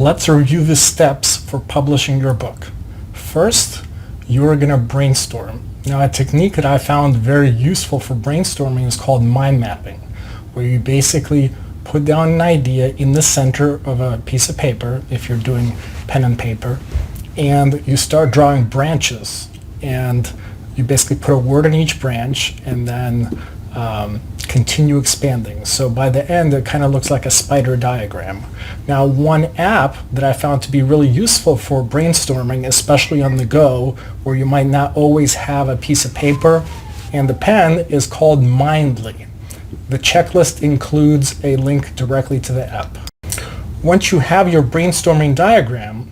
Let's review the steps for publishing your book. First, you are going to brainstorm. Now, a technique that I found very useful for brainstorming is called mind mapping, where you basically put down an idea in the center of a piece of paper, if you're doing pen and paper, and you start drawing branches, and you basically put a word in each branch and then continue expanding. So by the end, it kind of looks like a spider diagram. Now, one app that I found to be really useful for brainstorming, especially on the go, where you might not always have a piece of paper and the pen, is called Mindly. The checklist includes a link directly to the app. Once you have your brainstorming diagram,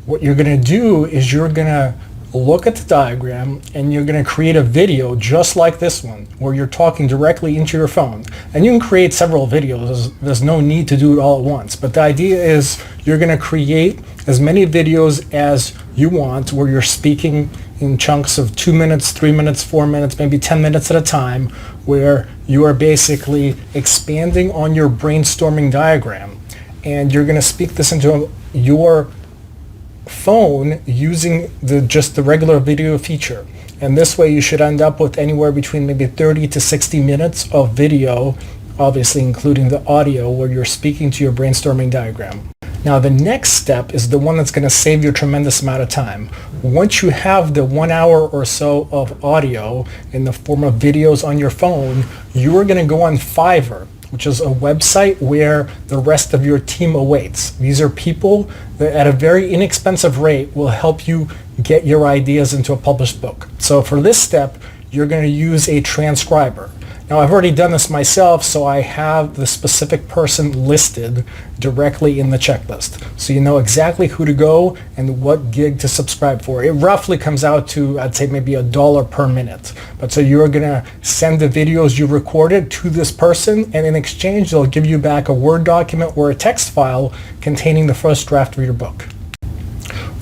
what you're going to do is you're going to look at the diagram and you're going to create a video just like this one, where you're talking directly into your phone. And you can create several videos. There's no need to do it all at once. But the idea is you're going to create as many videos as you want, where you're speaking in chunks of 2 minutes, 3 minutes, 4 minutes, maybe 10 minutes at a time, where you are basically expanding on your brainstorming diagram. And you're going to speak this into your phone using just the regular video feature. And this way you should end up with anywhere between maybe 30 to 60 minutes of video, obviously including the audio, where you're speaking to your brainstorming diagram. Now, the next step is the one that's going to save you a tremendous amount of time. Once you have the 1 hour or so of audio in the form of videos on your phone, you are going to go on Fiverr, which is a website where the rest of your team awaits. These are people that at a very inexpensive rate will help you get your ideas into a published book. So for this step, you're going to use a transcriber. Now, I've already done this myself, so I have the specific person listed directly in the checklist. So you know exactly who to go and what gig to subscribe for. It roughly comes out to, I'd say, maybe $1 per minute. But so you're going to send the videos you recorded to this person, and in exchange, they'll give you back a Word document or a text file containing the first draft of your book.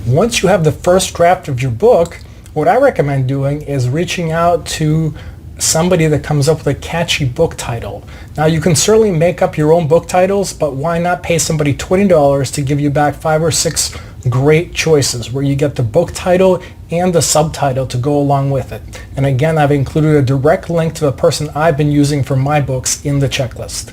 Once you have the first draft of your book, what I recommend doing is reaching out to somebody that comes up with a catchy book title. Now, you can certainly make up your own book titles, but why not pay somebody $20 to give you back 5 or 6 great choices where you get the book title and the subtitle to go along with it. And again, I've included a direct link to the person I've been using for my books in the checklist.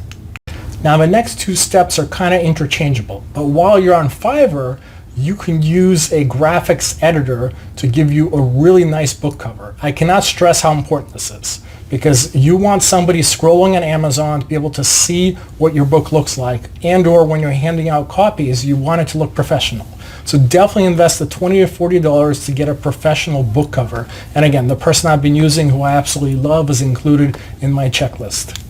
Now, the next 2 steps are kind of interchangeable, but while you're on Fiverr, you can use a graphics editor to give you a really nice book cover. I cannot stress how important this is, because you want somebody scrolling on Amazon to be able to see what your book looks like, and or when you're handing out copies, you want it to look professional. So definitely invest the $20 or $40 to get a professional book cover. And again, the person I've been using, who I absolutely love, is included in my checklist.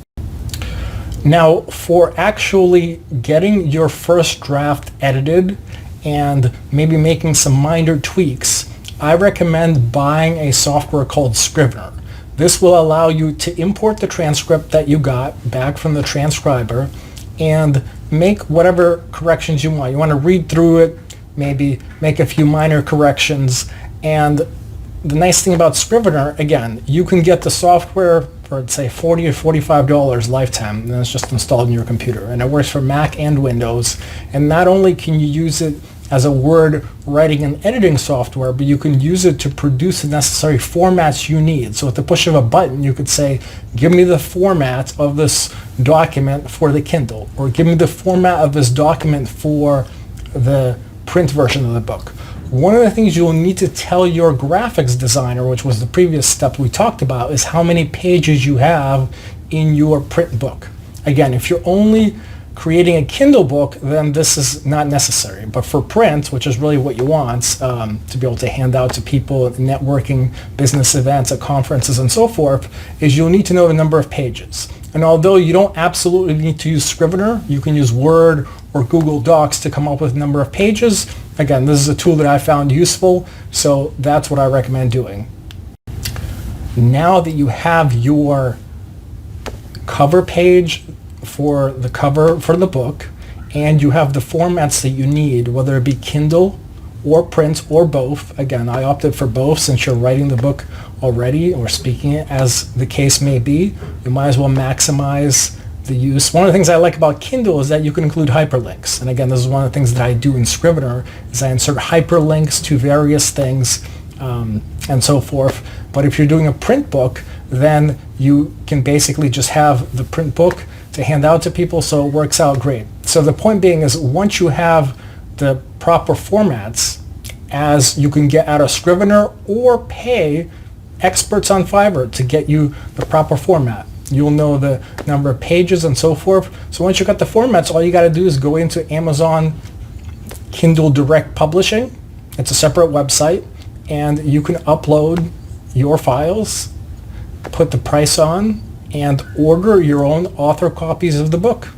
Now, for actually getting your first draft edited and maybe making some minor tweaks, I recommend buying a software called Scrivener. This will allow you to import the transcript that you got back from the transcriber and make whatever corrections you want. You want to read through it, maybe make a few minor corrections. And the nice thing about Scrivener, again, you can get the software for, say, $40 or $45 lifetime, and it's just installed in your computer. And it works for Mac and Windows. And not only can you use it as a word writing and editing software, but you can use it to produce the necessary formats you need. So at the push of a button, you could say, give me the format of this document for the Kindle, or give me the format of this document for the print version of the book. One of the things you'll need to tell your graphics designer, which was the previous step we talked about, is how many pages you have in your print book. Again, if you're only creating a Kindle book, then this is not necessary. But for print, which is really what you want, to be able to hand out to people at networking, business events, at conferences, and so forth, is you'll need to know the number of pages. And although you don't absolutely need to use Scrivener, you can use Word or Google Docs to come up with a number of pages. Again, this is a tool that I found useful, so that's what I recommend doing. Now that you have your cover page for the cover for the book, and you have the formats that you need, whether it be Kindle or print or both. Again, I opted for both since you're writing the book already or speaking it, as the case may be. You might as well maximize the use. One of the things I like about Kindle is that you can include hyperlinks. And again, this is one of the things that I do in Scrivener, is I insert hyperlinks to various things and so forth. But if you're doing a print book, then you can basically just have the print book to hand out to people, so it works out great. So the point being is, once you have the proper formats, as you can get out of Scrivener or pay experts on Fiverr to get you the proper format. You'll know the number of pages and so forth. So once you got the formats, all you got to do is go into Amazon Kindle Direct Publishing. It's a separate website, and you can upload your files, put the price on, and order your own author copies of the book.